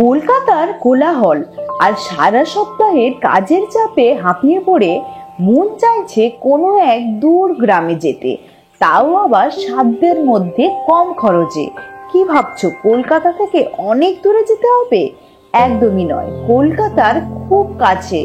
কলকাতার কোলাহল আর সারা সপ্তাহের কাজের চাপে হাঁপিয়ে পড়ে মন চাইছে কোনো এক দূর গ্রামে যেতে, তাও আবার সাধ্যের মধ্যে কম খরচে। কি ভাবছো, কলকাতা থেকে অনেক দূরে যেতে হবে? একদমই নয়, কলকাতার খুব কাছে,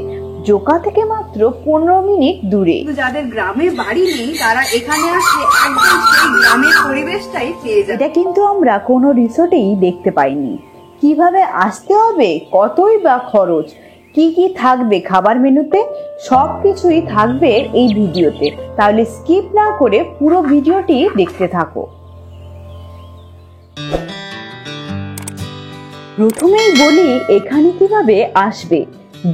জোকা থেকে মাত্র 15 মিনিট দূরে। যাদের গ্রামে বাড়ি নেই তারা এখানে আসলে একদম সেই গ্রামের পরিবেশটাই পেয়ে যায়। এটা কিন্তু আমরা কোনো রিসোর্টেই দেখতে পাইনি। কিভাবে আসতে হবে, কতই বা খরচ, কি কি থাকবে খাবার মেনুতে, সবকিছুই থাকবে এই ভিডিওতে। তাহলে স্কিপ না করে পুরো ভিডিওটি দেখতে থাকো। প্রথমেই বলি এখানে কিভাবে আসবে।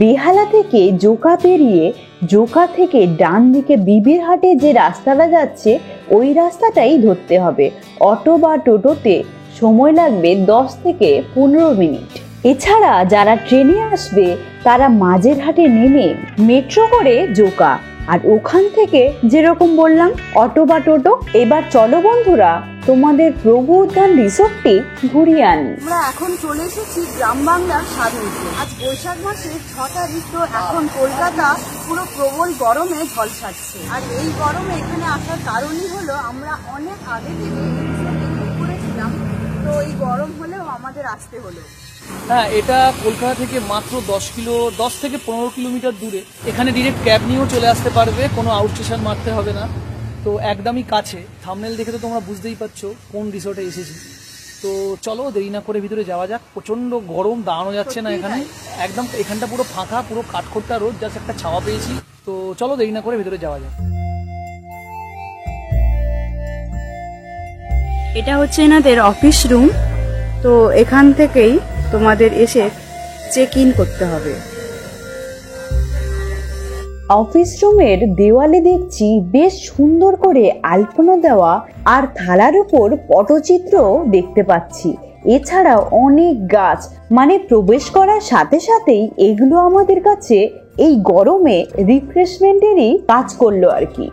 বেহালা থেকে জোকা পেরিয়ে, জোকা থেকে ডান দিকে বিবির হাটে যে রাস্তাটা যাচ্ছে ওই রাস্তাটাই ধরতে হবে। অটো বা টোটোতে সময় লাগবে 10 থেকে 15 মিনিট। এছাড়া যারা ট্রেনে আসবে তারা মাঝের হাটে নেমে মেট্রো করে জোকা, আর ওখান থেকে যেরকম বললাম অটো বা টোটো। এবার চলো বন্ধুরা, তোমাদের প্রভু উদ্যান রিসোর্টটি ঘুরিয়ে আনি। আমরা এখন চলে এসেছি গ্রাম বাংলার স্বাধীনতে। আজ বৈশাখ মাসের 6 তারিখ। তো এখন কলকাতা পুরো প্রবল গরমে ঝলসাচ্ছে। আর এই গরমে এখানে আসার কারণই হলো আমরা অনেক আগে থেকে বুক করেছিলাম, তো এই গরম হলেও আমাদের আসতে হলো। হ্যাঁ, এটা কলকাতা থেকে মাত্র 10 থেকে 15 কিলোমিটার দূরে। এখানে ডিরেক্ট ক্যাব নিয়েও চলে আসতে পারবে, কোনো আউট স্টেশন মারতে হবে না। তো একদমই কাছে। থাম্বনেল দেখে তো তোমরা বুঝতেই পারছো কোন রিসোর্টে এসেছি। তো চলো দেরি না করে ভিতরে যাওয়া যাক। প্রচন্ড গরম, দাঁড়ানো যাচ্ছে না এখানে। একদম এখানটা পুরো ফাঁকা, পুরো কাঠখোট্টা রোদ, জাস্ট একটা ছাওয়া পেয়েছি। তো চলো দেরি না করে ভিতরে যাওয়া যাক। এটা হচ্ছে এনাদের অফিস রুম। তো এখান থেকেই তোমাদের এসে চেক ইন করতে হবে। অফিস রুমের দেওয়ালে দেখছি বেশ সুন্দর করে আলপনা দেওয়া, আর থালার উপর পটচিত্র দেখতে পাচ্ছি। এছাড়াও অনেক গাছ, মানে প্রবেশ করার সাথে সাথেই এগুলো আমাদের কাছে এই গরমে রিফ্রেশমেন্টেরই কাজ করলো আর কি।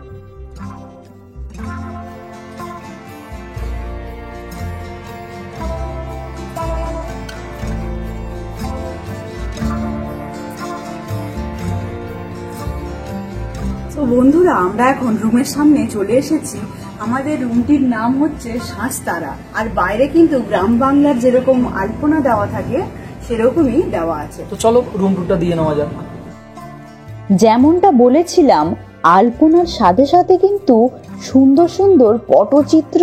তো বন্ধুরা, আমরা এখন রুমের সামনে চলে এসেছি। আমাদের রুমটির নাম হচ্ছে শাঁসতারা। আর বাইরে কিন্তু গ্রাম বাংলার যেরকম আলপনা দেওয়া থাকে সেরকমই দেওয়া আছে। তো চলো রুম টুরটা দিয়ে নেওয়া যাক। যেমনটা বলেছিলাম, আলপনার সাথে সাথে কিন্তু সুন্দর সুন্দর পটচিত্র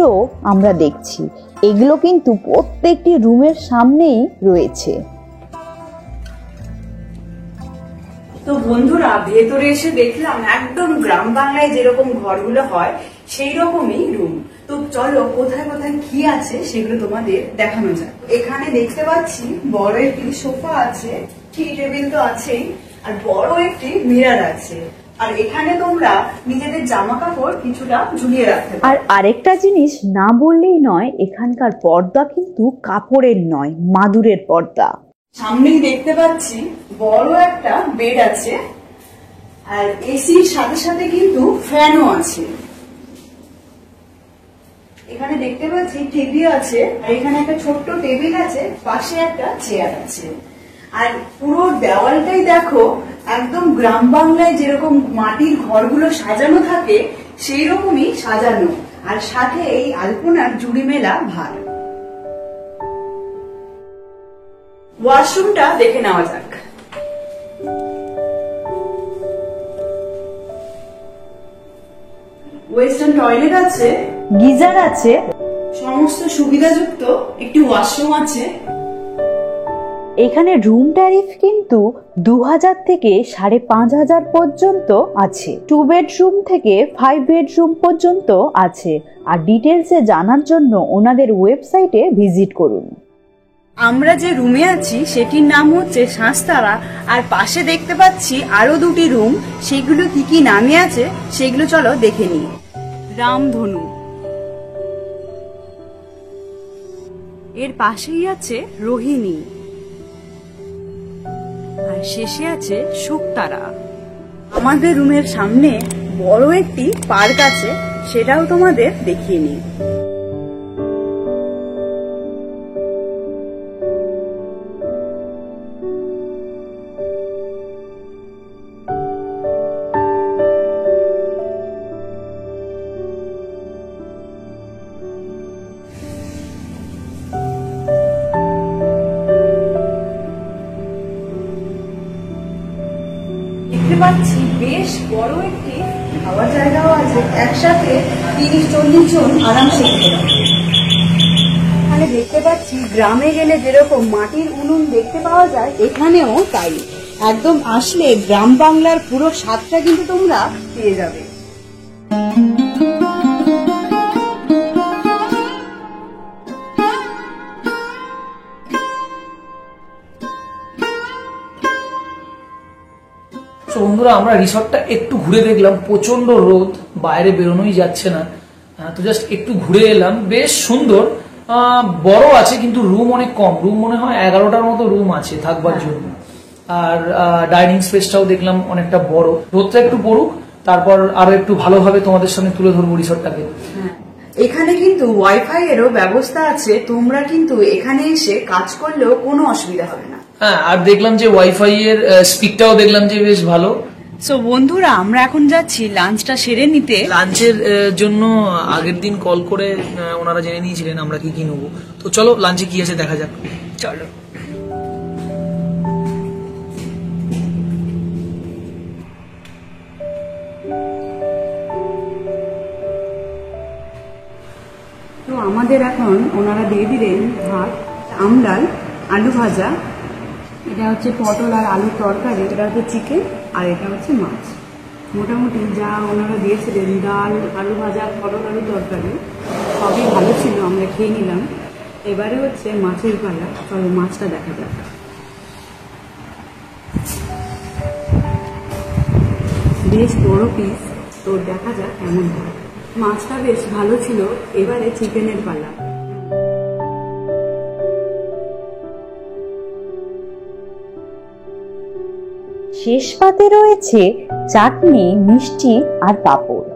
আমরা দেখছি। এগুলো কিন্তু প্রত্যেকটি রুমের সামনেই রয়েছে। তো বন্ধুরা, ভেতরে এসে দেখলাম একদম গ্রাম বাংলায় যেরকম ঘরগুলো হয় সেই রকমই রুম। তো চলো কোথায় কোথায় কি আছে সেগুলো তোমাদের দেখানো যায়। এখানে দেখতে পাচ্ছি বড় একটি সোফা আছে, টি টেবিল তো আছেই, আর বড় একটি মিরর আছে। আর এখানে তোমরা নিজেদের জামা কাপড় কিছুটা ঝুলিয়ে রাখতে পারো। আর আরেকটা জিনিস না বললেই নয়, এখানকার পর্দা কিন্তু কাপড়ের নয়, মাদুরের পর্দা। সামনেই দেখতে পাচ্ছি বড় একটা বেড আছে, আর এসির সাথে সাথে কিন্তু ফ্যানও আছে। এখানে দেখতে পাচ্ছি টিভি আছে, আর এখানে একটা ছোট্ট টেবিল আছে, পাশে একটা চেয়ার আছে। আর পুরো দেওয়ালটাই দেখো একদম গ্রাম বাংলায় যেরকম মাটির ঘরগুলো সাজানো থাকে সেই রকমই সাজানো, আর সাথে এই আলপনার জুড়ি মেলা ভার। ওয়াশরুমটা দেখে নেওয়া যাক। ওয়েস্টার্ন টয়লেট আছে, গিজার আছে, সমস্ত সুবিধাযুক্ত একটি ওয়াশরুম আছে। এখানে রুম ট্যারিফ কিন্তু 2000 থেকে 5500 পর্যন্ত আছে। 2 বেডরুম থেকে 5 বেডরুম পর্যন্ত আছে। আর ডিটেলসে জানার জন্য ওনাদের ওয়েবসাইটে ভিজিট করুন। আমরা যে রুমে আছি সেটির নাম হচ্ছে শাঁসতারা। আর পাশে দেখতে পাচ্ছি আরো দুটি রুম, সেগুলো কি কি নামে আছে সেগুলো চলো দেখে নিই। রামধনু, এর পাশেই আছে রোহিণী, আর শেষে আছে শুকতারা। আমাদের রুমের সামনে বড় একটি পার্ক আছে, সেটাও তোমাদের দেখিয়ে নিই। পাচ্ছি বেশ বড় একটি খাওয়ার জায়গাও আছে, একসাথে 30-40 জন আরামসে খেতে পারবে। এখানে দেখতে পাচ্ছি গ্রামে গেলে যেরকম মাটির উনুন দেখতে পাওয়া যায়, এখানেও তাই। একদম আসলে গ্রাম বাংলার পুরো স্বাদটা কিন্তু তোমরা পেয়ে যাবে। বন্ধুরা, আমরা রিসর্টটা একটু ঘুরে দেখলাম, প্রচন্ড রোদ, বাইরে বেরোনোই যাচ্ছে না। তো জাস্ট একটু ঘুরে এলাম, বেশ সুন্দর, বড় আছে কিন্তু রুম অনেক কম। রুম মনে হয় 11টার মতো রুম আছে থাকবার জন্য। আর ডাইনিং স্পেসটাও দেখলাম অনেকটা বড়। রোদটা একটু পড়ুক, তারপর আরো একটু ভালোভাবে তোমাদের সামনে তুলে ধরবো রিসর্টটাকে। এখানে কিন্তু ওয়াইফাই এরও ব্যবস্থা আছে, তোমরা কিন্তু এখানে এসে কাজ করলেও কোনো অসুবিধা হবে না। হ্যাঁ, আর দেখলাম যে ওয়াইফাই এর স্পিডটাও দেখলাম যে বেশ ভালো। সো বন্ধুরা, আমরা এখন যাচ্ছি লাঞ্চটা সেরে নিতে। লাঞ্চের জন্য আগের দিন কল করে ওনারা জেনে নিয়েছিলেন আমরা কি কি নেবো। তো চলো লাঞ্চে কি আছে দেখা যাক। চলো। তো আমাদের এখন ওনারা দিয়ে দিলেন ভাত, আমডাল, আলু ভাজা, এটা হচ্ছে পটল আর আলুর তরকারি, এটা হচ্ছে চিকেন, আর এটা হচ্ছে মাছ। মোটামুটি যা ওনারা দিয়েছিলেন, ডাল, আলু ভাজা, পটল আলু তরকারি সবই ভালো ছিল, আমরা খেয়ে নিলাম। এবারে হচ্ছে মাছের পালা, চলো মাছটা দেখা যাক। বেশ বড় পিস, তো দেখা যাক কেমন হয়। মাছটা বেশ ভালো ছিল। এবারে চিকেনের পালা। শেষ পাতে রয়েছে চাটনি, মিষ্টি আর পাঁপড়।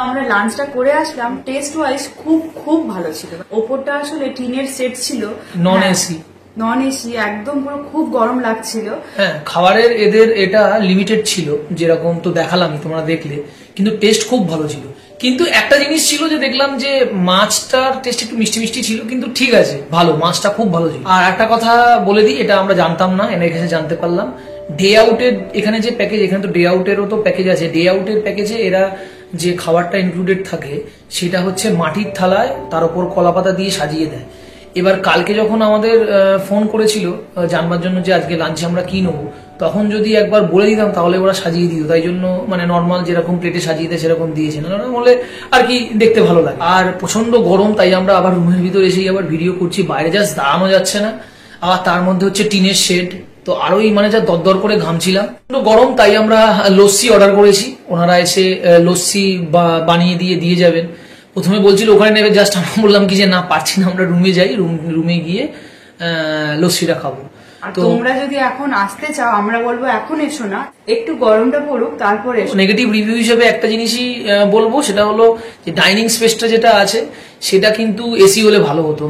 আমরা লাঞ্চটা করে আসলাম, টেস্ট ওয়াইজ খুব খুব ভালো ছিল। ওপরটা আসলে টিনের সেট ছিল, নন এসি, নন এসি, একদম পুরো খুব গরম লাগছিল। হ্যাঁ, খাবারের এদের এটা লিমিটেড ছিল, যেরকম তো দেখালামই, তোমরা দেখলে, কিন্তু টেস্ট খুব ভালো ছিল। কিন্তু একটা জিনিস ছিল যে দেখলাম যে মাছটার টেস্ট একটু মিষ্টি মিষ্টি ছিল, কিন্তু ঠিক আছে, ভালো, মাছটা খুব ভালো ছিল। আর একটা কথা বলে দিই, এটা আমরা জানতাম না, এনে এখানে জানতে পারলাম। ডে আউটের এখানে যে প্যাকেজ, এখানে তো ডে আউটেরও তো প্যাকেজ আছে। ডে আউটের প্যাকেজে এরা যে খাবারটা ইনক্লুডেড থাকে সেটা হচ্ছে মাটির থালায় তার উপর কলাপাতা দিয়ে সাজিয়ে দেয়। এবার কালকে যখন আমাদের ফোন করেছিল জানবার জন্য যে আজকে লাঞ্চে আমরা কি নেবো, তখন যদি একবার বলে দিতাম তাহলে ওরা সাজিয়ে দিত। তাই জন্য মানে নর্মাল যেরকম প্লেটে সাজিয়ে দেয় সেরকম দিয়েছে না, বলে আর কি দেখতে ভালো লাগে। আর প্রচন্ড গরম, তাই আমরা আবার রুমের ভিতরে এসেই আবার ভিডিও করছি, বাইরে জাস্ট দাঁড়ানো যাচ্ছে না। আবার তার মধ্যে হচ্ছে টিনের শেড, তো আরোই মানে যা দরদর করে ঘামছিলাম। তো গরম, তাই আমরা লস্যি অর্ডার করেছি। ওনারা এসে লস্যি বানিয়ে দিয়ে যাবেন। প্রথমে বলছিল ওখানে নেবে, জাস্ট আমরা বললাম কি যে না, পারছি না, আমরা রুমে যাই, রুমে গিয়ে লস্যিটা খাবো। তো তোমরা যদি এখন আসতে চাও, আমরা বলবো এখন এসো না, একটু গরমটা পড়ুক তারপরে এসো। নেগেটিভ রিভিউ হিসেবে একটা জিনিসই বলবো, সেটা হলো যে ডাইনিং স্পেসটা যেটা আছে সেটা কিন্তু এসি হলে ভালো হতো।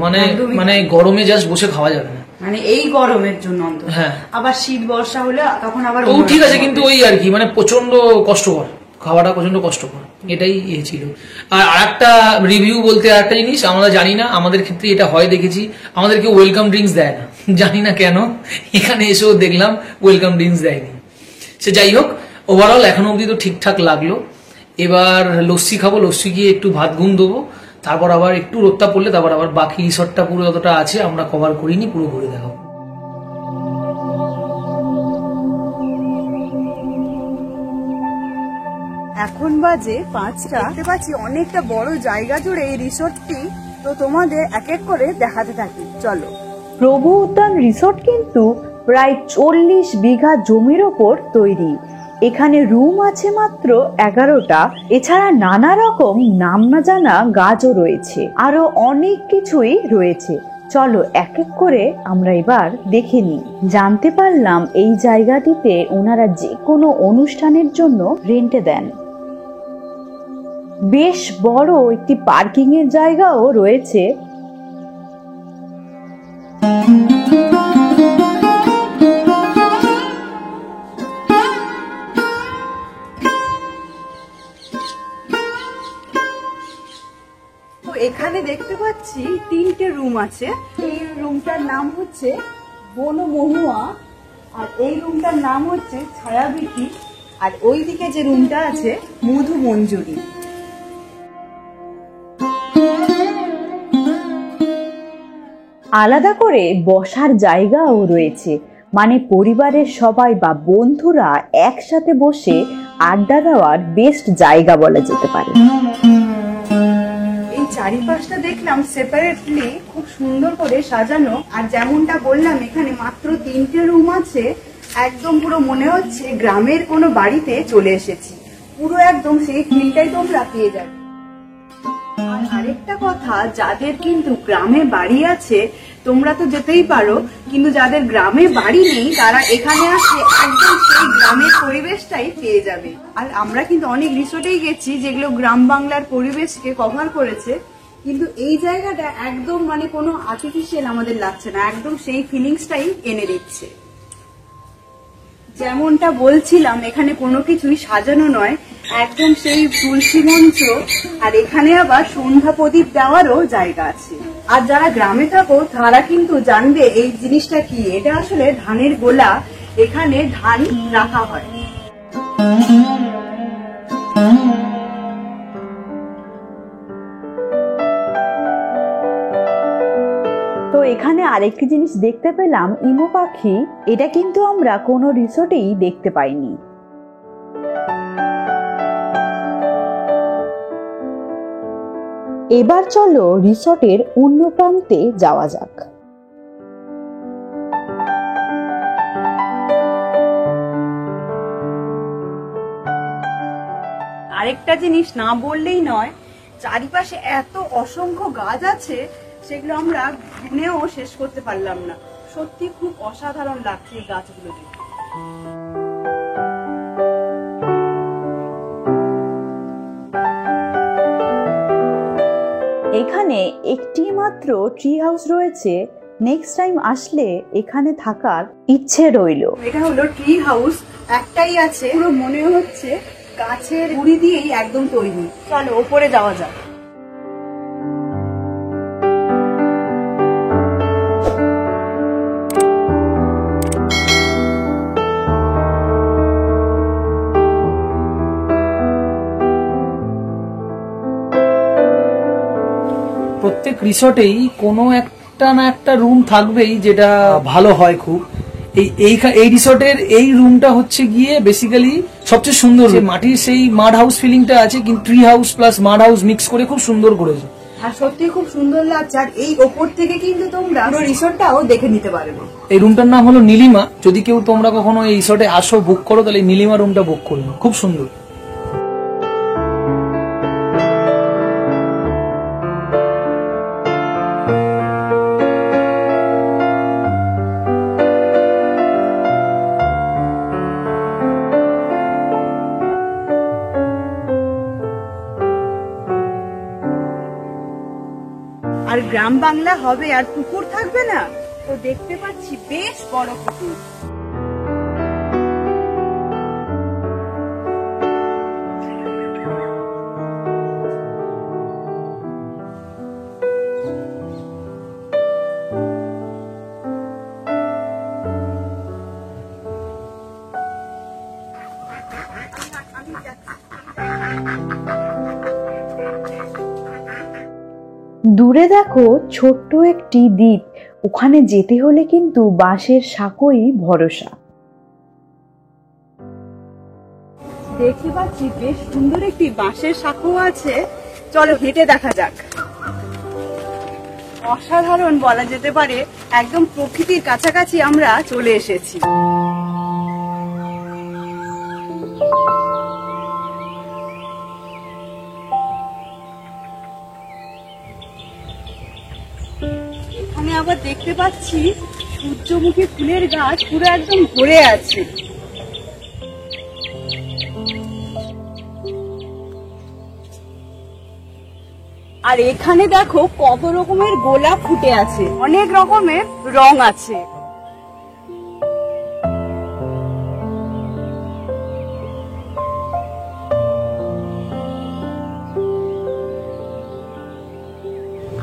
মানে গরমে জাস্ট বসে খাওয়া যাবে না, মানে এই গরমের জন্য অন্তত। হ্যাঁ, আবার শীত বর্ষা হলে তখন আবার ও ঠিক আছে, কিন্তু ওই আর কি, মানে প্রচন্ড কষ্টকর, খাওয়াটা প্রচন্ড কষ্টকর, এটাই ছিল। আর আরেকটা রিভিউ বলতে আরেকটা জিনিস, আমরা জানি না, আমাদের ক্ষেত্রে এটা হয় দেখেছি, আমাদেরকে ওয়েলকাম ড্রিঙ্কস দেয় না, জানি না কেন। এখানে এসেও দেখলাম ওয়েলকাম ড্রিঙ্কস দেয়নি। সে যাই হোক, ওভারঅল এখনো অব্দি তো ঠিকঠাক লাগলো। এবার লস্যি খাবো, লস্যি গিয়ে একটু ভাত ঘুম দেবো, তারপর আবার একটু রোদটা পড়লে তারপর আবার বাকি রিসর্টটা পুরো যতটা আছে আমরা কভার করিনি, পুরো ঘুরে দেখাবো। এখন বাজে 5টা। দেখতে পাচ্ছি অনেকটা বড় জায়গা জুড়ে এই রিসোর্টটি, তো তোমাদের এক এক করে দেখাতে থাকি, চলো। প্রভু উদ্যান রিসোর্ট কিন্তু প্রায় 40 বিঘা জমির ওপর তৈরি। এখানে রুম আছে মাত্র 11টা। এছাড়া নানা রকম নাম না জানা গাছও রয়েছে, আরো অনেক কিছুই রয়েছে। চলো এক এক করে আমরা এবার দেখে নিই। জানতে পারলাম এই জায়গাটিতে ওনারা যে কোনো অনুষ্ঠানের জন্য রেন্টে দেন। বেশ বড় একটি পার্কিং এর জায়গাও রয়েছে। এখানে দেখতে পাচ্ছি 3টে রুম আছে। এই রুমটার নাম হচ্ছে বনমহুয়া, আর এই রুমটার নাম হচ্ছে ছায়াবীথি। আর ওইদিকে যে রুমটা আছে মধু মঞ্জুরি। আলাদা করে বসার জায়গাও রয়েছে, মানে পরিবারের সবাই বা বন্ধুরা একসাথে বসে আড্ডা দেওয়ার বেস্ট জায়গা বলা যেতে পারে। এই চারিপাশটা দেখলাম সেপারেটলি খুব সুন্দর করে সাজানো, আর যেমনটা বললাম এখানে মাত্র 3টে রুম আছে। একদম পুরো মনে হচ্ছে গ্রামের কোনো বাড়িতে চলে এসেছি, পুরো একদম সেই ফিলটাই তোমরা পেয়ে যাবে। আর আরেকটা কথা, যাদের কিন্তু গ্রামে বাড়ি আছে তোমরা তো যেতেই পারো, কিন্তু যাদের গ্রামে বাড়ি নেই তারা এখানে আসলে একদম সেই গ্রামের পরিবেশটাই পেয়ে যাবে। আর আমরা কিন্তু অনেক রিসোর্টেই গেছি যেগুলো গ্রাম বাংলার পরিবেশকে কভার করেছে, কিন্তু এই জায়গাটা একদম মানে কোনো আর্টিফিশিয়াল আমাদের লাগছে না, একদম সেই ফিলিংসটাই এনে দিচ্ছে। যেমনটা বলছিলাম এখানে কোনো কিছুই সাজানো নয়, একদম সেই তুলসী মঞ্চ, আর এখানে আবার সন্ধ্যা প্রদীপ দেওয়ারও জায়গা আছে। আর যারা গ্রামে থাকো তারা কিন্তু জানবে এই জিনিসটা কি। এটা আসলে ধানের গোলা, এখানে ধান রাখা হয়। তো এখানে আরেকটি জিনিস দেখতে পেলাম, ইমু পাখি। এটা কিন্তু আমরা কোনো রিসোর্টেই দেখতে পাইনি। এবার চলো রিসোর্টের অন্য প্রান্তে যাওয়া যাক। আরেকটা জিনিস না বললেই নয়, চারিপাশে এত অসংখ্য গাছ আছে, সেগুলো আমরা গুনেও শেষ করতে পারলাম না। সত্যি খুব অসাধারণ লাগছে এই গাছগুলোকে। এখানে একটি মাত্র ট্রি হাউস রয়েছে, নেক্সট টাইম আসলে এখানে থাকার ইচ্ছে রইল। এটা হলো ট্রি হাউস, একটাই আছে, পুরো মনে হচ্ছে গাছের গুড়ি দিয়েই একদম তৈরি। চলো ওপরে যাওয়া যাক। প্রত্যেক রিসর্টেই কোনো একটা না একটা রুম থাকবেই যেটা ভালো হয় খুব। এই রিসর্টের এই রুমটা হচ্ছে গিয়ে বেসিক্যালি সবচেয়ে সুন্দর, মাটির সেই মাড হাউস ফিলিংটা আছে, কিন্তু tree house plus মাড house mix করে খুব সুন্দর করেছে। আর সত্যি খুব সুন্দর লাগছে। আর এই ওপর থেকে কিন্তু তোমরা রিসর্টটাও দেখে নিতে পারবে। এই রুমটার নাম হলো নীলিমা। যদি কেউ তোমরা কখনো এই রিসর্টে আসো, বুক করো, তাহলে নীলিমা রুমটা বুক করবে, খুব সুন্দর। আর গ্রাম বাংলা হবে আর পুকুর থাকবে না, তো দেখতে পাচ্ছি বেশ বড় পুকুর। দূরে দেখো ছোট্ট একটি দ্বীপ, ওখানে যেতে হলে কিন্তু বাঁশের সাঁকোই ভরসা। দেখতে পাচ্ছি বেশ সুন্দর একটি বাঁশের সাঁকো আছে, চলো হেঁটে দেখা যাক। অসাধারণ বলা যেতে পারে, একদম প্রকৃতির কাছাকাছি আমরা চলে এসেছি। এখানে আবার দেখতে পাচ্ছি সূর্যমুখী ফুলের গাছ পুরো একদম ভরে আছে। আর এখানে দেখো কত রকমের গোলাপ ফুটে আছে, অনেক রকমের রং আছে।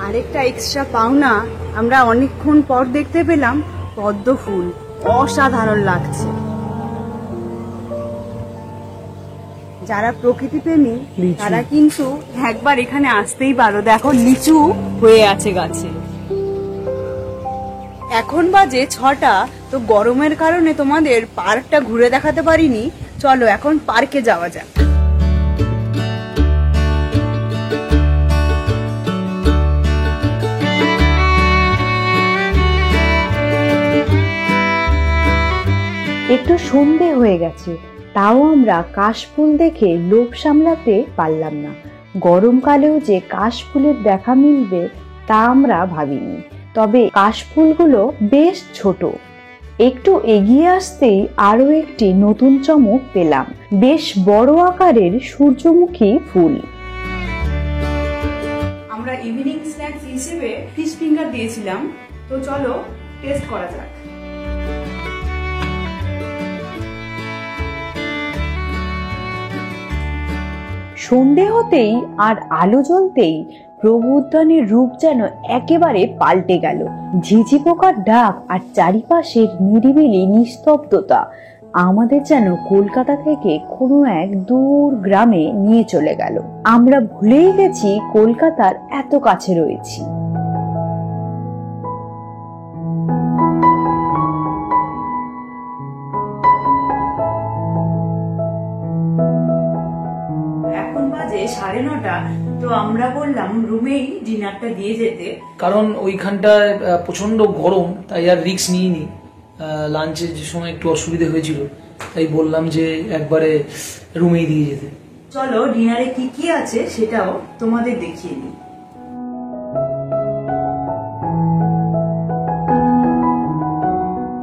আরেকটা এক্সট্রা পাওনা আমরা অনেকক্ষণ পর দেখতে পেলাম পদ্ম ফুল, অসাধারণ লাগছে। যারা প্রকৃতি প্রেমী লিচু। তারা কিন্তু একবার এখানে আসতেই পারো। দেখো লিচু হয়ে আছে গাছে। এখন বাজে 6টা, তো গরমের কারণে তোমাদের পার্কটা ঘুরে দেখাতে পারিনি। চলো এখন পার্কে যাওয়া যাক। একটু সন্ধে হয়ে গেছে, তাও আমরা কাশফুল দেখে লোভ সামলাতে পারলাম না। গরমকালেও যে কাশফুলের দেখা মিলবে তা আমরা ভাবিনি। তবে কাশফুলগুলো বেশ ছোট। একটু এগিয়ে আসতেই আরো একটি নতুন চমক পেলাম, বেশ বড় আকারের সূর্যমুখী ফুল। আমরা ইভিনিং স্ন্যাক্স হিসেবে ফিশ ফিঙ্গার দিয়েছিলাম, তো চলো টেস্ট করা যাক। সন্ধে হতেই আর আলো জ্বলতেই প্রভু উদ্যানের রূপ যেন একেবারে পাল্টে গেল। ঝিঝি পোকার ডাক আর চারিপাশের নিরিবিলি নিস্তব্ধতা আমাদের যেন কলকাতা থেকে কোনো এক দূর গ্রামে নিয়ে চলে গেল। আমরা ভুলেই গেছি কলকাতার এত কাছে রয়েছি। এখন বাজে 9:30, তো আমরা বললাম রুমেই ডিনারটা দিয়ে যেতে। কারণ ওইখানটায় প্রচন্ড গরম, তাই আর রিস্ক নিইনি। লাঞ্চের যে সময় একটু অসুবিধা হয়েছিল, তাই বললাম যে একবারে রুমেই দিয়ে যেতে। চলো ডিনারে কি কি আছে সেটাও তোমাদের দেখিয়ে দিই।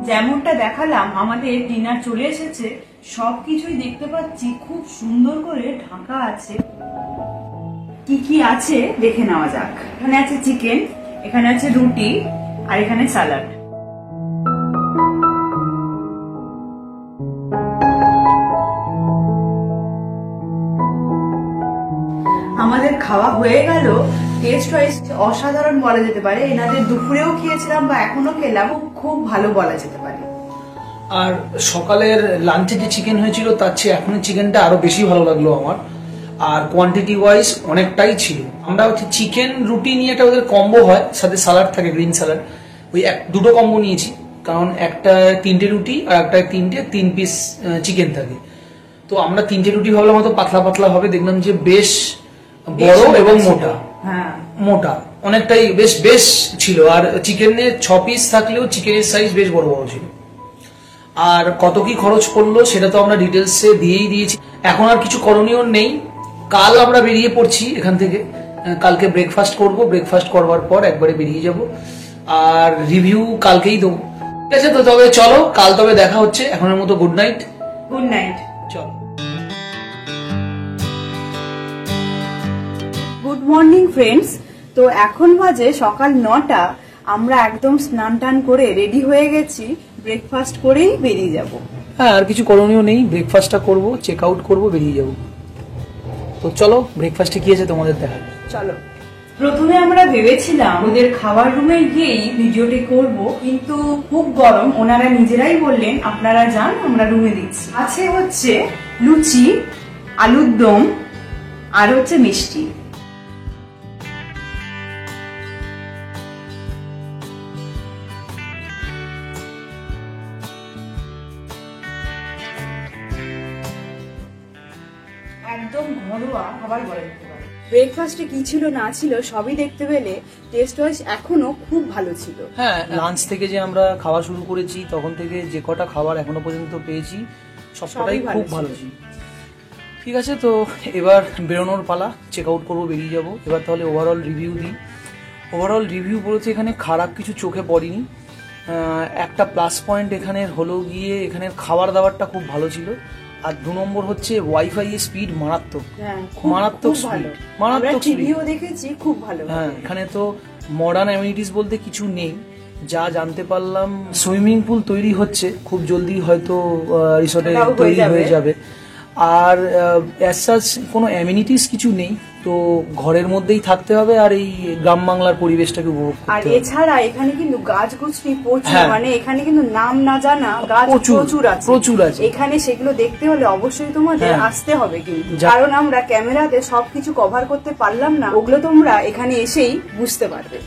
যেমনটা দেখালাম আমাদের ডিনার চলে এসেছে। সবকিছুই দেখতে পাচ্ছি খুব সুন্দর করে ঢাকা আছে। কি কি আছে দেখে নেওয়া যাক। এখানে আছে চিকেন, এখানে আছে রুটি, আর এখানে স্যালাড। আমাদের খাওয়া হয়ে গেল। টেস্ট ওয়াইজ অসাধারণ বলা যেতে পারে। এনাদের দুপুরেও খেয়েছিলাম বা এখনো খেলাম, খুব ভালো বলা যেতে পারে। আর সকালের লাঞ্চে যে চিকেন হয়েছিল তার চেয়ে এখনের চিকেনটা আরো বেশি ভালো লাগলো আমার। আর কোয়ান্টিটি ওয়াইজ অনেকটাই ছিল। আমরা হচ্ছে চিকেন রুটি নিয়ে একটা ওদের কম্বো হয়, সাথে স্যালাড থাকে, গ্রিন স্যালাড। ওই দুটো কম্বো নিয়েছি, কারণ একটা 3টে রুটি আর একটা 3 পিস চিকেন থাকে। তো আমরা 3টে রুটি ভাবলাম হয়তো পাতলা পাতলা হবে, দেখলাম যে বেশ বড় এবং মোটা। হ্যাঁ, মোটা অনেকটাই বেশ বেশ ছিল। আর চিকেনের 6 পিস থাকলেও চিকেনের সাইজ বেশ বড় বড় ছিল। আর কত কি খরচ পড়লো সেটা তো আমরা ডিটেলসে দিয়েই দিয়েছি। এখন আর কিছু করণীয় নেই। কাল আমরা বেরিয়ে পড়ছি এখান থেকে। কালকে ব্রেকফাস্ট করব, ব্রেকফাস্ট করবার পর একবারে বেরিয়ে যাব। আর রিভিউ কালকেই দেবো। ঠিক আছে, তো তবে চলো কাল তবে দেখা হচ্ছে। এখনের মতো গুড নাইট। Good night. চলো। Good morning friends. তো এখন বাজে সকাল 9টা। আমরা একদম স্নান টান করে রেডি হয়ে গেছি, ব্রেকফাস্ট করেই বেরিয়ে যাব। হ্যাঁ, আর কিছু করণীয় নেই। ব্রেকফাস্টটা করব, চেক আউট করবো, বেরিয়ে যাব। তো চলো ব্রেকফাস্টে কি আছে তোমাদের দেখা। চলো। প্রথমে আমরা ভেবেছিলাম ওদের খাবার রুমে গিয়েই ভিডিওটি করব, কিন্তু খুব গরম। ওনারা নিজেরাই বললেন আপনারা যান, আমরা রুমে দিচ্ছি। আছে হচ্ছে লুচি, আলুর দম, আর হচ্ছে মিষ্টি। একদম ঘরোয়া খাবার বলা যেতে পারে। ব্রেকফাস্টে কি ছিল না ছিল সবই দেখতে পেলে। টেস্ট ওয়াইজ এখনো খুব ভালো ছিল। হ্যাঁ, লাঞ্চ থেকে যে আমরা খাওয়া শুরু করেছি তখন থেকে যে কটা খাবার এখনো পর্যন্ত পেয়েছি সবটাই খুব ভালো ছিল। ঠিক আছে, তো এবার বেরোনোর পালা। চেক আউট করবো, বেরিয়ে যাব। এবার তাহলে ওভারঅল রিভিউ দিই। ওভারঅল রিভিউ বলতে এখানে খারাপ কিছু চোখে পড়েনি। একটা প্লাস পয়েন্ট এখানে হলো গিয়ে এখানের খাবার দাবারটা খুব ভালো ছিল। আর 2 নম্বর হচ্ছে ওয়াইফাই এর স্পিড মারাত্মক, মারাত্মক স্পিড, মারাত্মক স্পিড। টিভিও দেখেছি, খুব ভালো। হ্যাঁ, এখানে তো মডার্ন অ্যামিনিটিস বলতে কিছু নেই। যা জানতে পারলাম সুইমিং পুল তৈরি হচ্ছে, খুব জলদি হয়তো রিসর্টে তৈরি হয়ে যাবে। আর অ্যাজ সাচ কোনো অ্যামিনিটিস কিছু নেই, তো ঘরের মধ্যেই থাকতে হবে আর এই গ্রাম বাংলার পরিবেশটাকে উপভোগ আর করতে হবে। এছাড়া এখানে কিন্তু গাছ গুছরি প্রচুর, হ্যাঁ। মানে এখানে কিন্তু নাম না জানা গাছ প্রচুর আছে। এখানে সেগুলো দেখতে হলে অবশ্যই তোমাদের হ্যাঁ। আসতে হবে কিন্তু, যা- কারণ আমরা ক্যামেরাতে সবকিছু কভার করতে পারলাম না, ওগুলো তোমরা এখানে এসেই বুঝতে পারবে।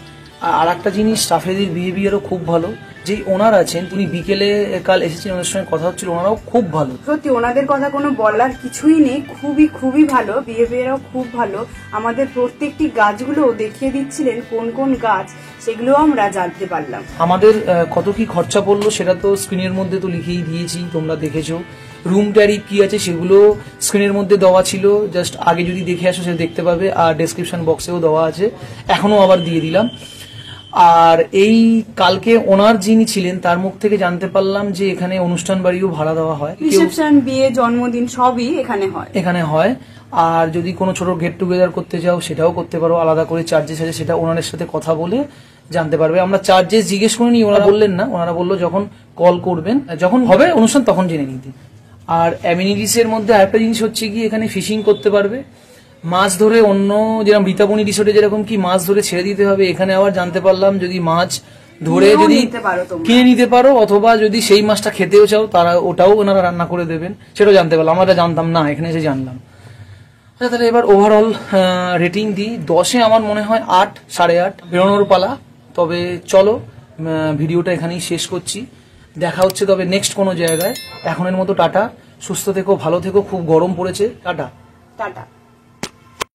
আর একটা জিনিস, স্টাফেদের বিহেভিয়ারও খুব ভালো। যে ওনার আছেন, তিনি বিকেলে কাল এসেছেন, ওনার সঙ্গে কথা হচ্ছিল, ওনারাও খুব ভালো। সত্যি ওনাদের কথা কোনো বলার কিছুই নেই, খুবই খুবই ভালো, বিহেভিয়ারও খুব ভালো। আমাদের প্রত্যেকটি গাছগুলো দেখিয়ে দিচ্ছিলেন কোন কোন গাছ, সেগুলো আমরা জানতে পারলাম। আমাদের কত কি খরচা পড়লো সেটা তো স্ক্রিনের মধ্যে তো লিখেই দিয়েছি, তোমরা দেখেছো। রুম ট্যারিফ কি আছে সেগুলো স্ক্রিনের মধ্যে দেওয়া ছিল, জাস্ট আগে যদি দেখে আসো সেটা দেখতে পাবে, আর ডেসক্রিপশন বক্সেও দেওয়া আছে, এখনো আবার দিয়ে দিলাম। আর এই কালকে ওনার যিনি ছিলেন তার মুখ থেকে জানতে পারলাম যে এখানে অনুষ্ঠান বাড়িও ভাড়া দেওয়া হয়, রিসেপশন, বিয়ে, জন্মদিন সবই এখানে হয়। আর যদি কোনো ছোট গেট টুগেদার করতে যাও সেটাও করতে পারো, আলাদা করে চার্জেস আছে, সেটা ওনাদের সাথে কথা বলে জানতে পারবে। আমরা চার্জেস জিজ্ঞেস করিনি, ওনারা বললেন না, ওনারা বললো যখন কল করবেন, যখন হবে অনুষ্ঠান তখন জেনে নিতে। আর অ্যামিনিটিস এর মধ্যে আরেকটা জিনিস হচ্ছে কি, এখানে ফিশিং করতে পারবে, মাছ ধরে, অন্য যেরকম রীতাবনী রিসোর্টে যেরকম কি মাছ ধরে ছেড়ে দিতে হবে, এখানে আবার জানতে পারলাম যদি মাছ ধরে যদি কিনে নিতে পারো, অথবা যদি সেই মাছটা খেতেও চাও তারা ওটাও ওনারা রান্না করে দেবেন, সেটাও জানতে পারলাম, আমরা জানতাম না, এখানে এসে জানলাম। আচ্ছা, তাহলে এবার ওভারঅল রেটিং দিই। 10-এ আমার মনে হয় 8, 8.5 বেরোনোর পালা। তবে চলো ভিডিওটা এখানেই শেষ করছি, দেখা হচ্ছে তবে নেক্সট কোনো জায়গায়। এখনের মতো টাটা, সুস্থ থেকো, ভালো থেকো, খুব গরম পড়েছে, টাটা। টাটা।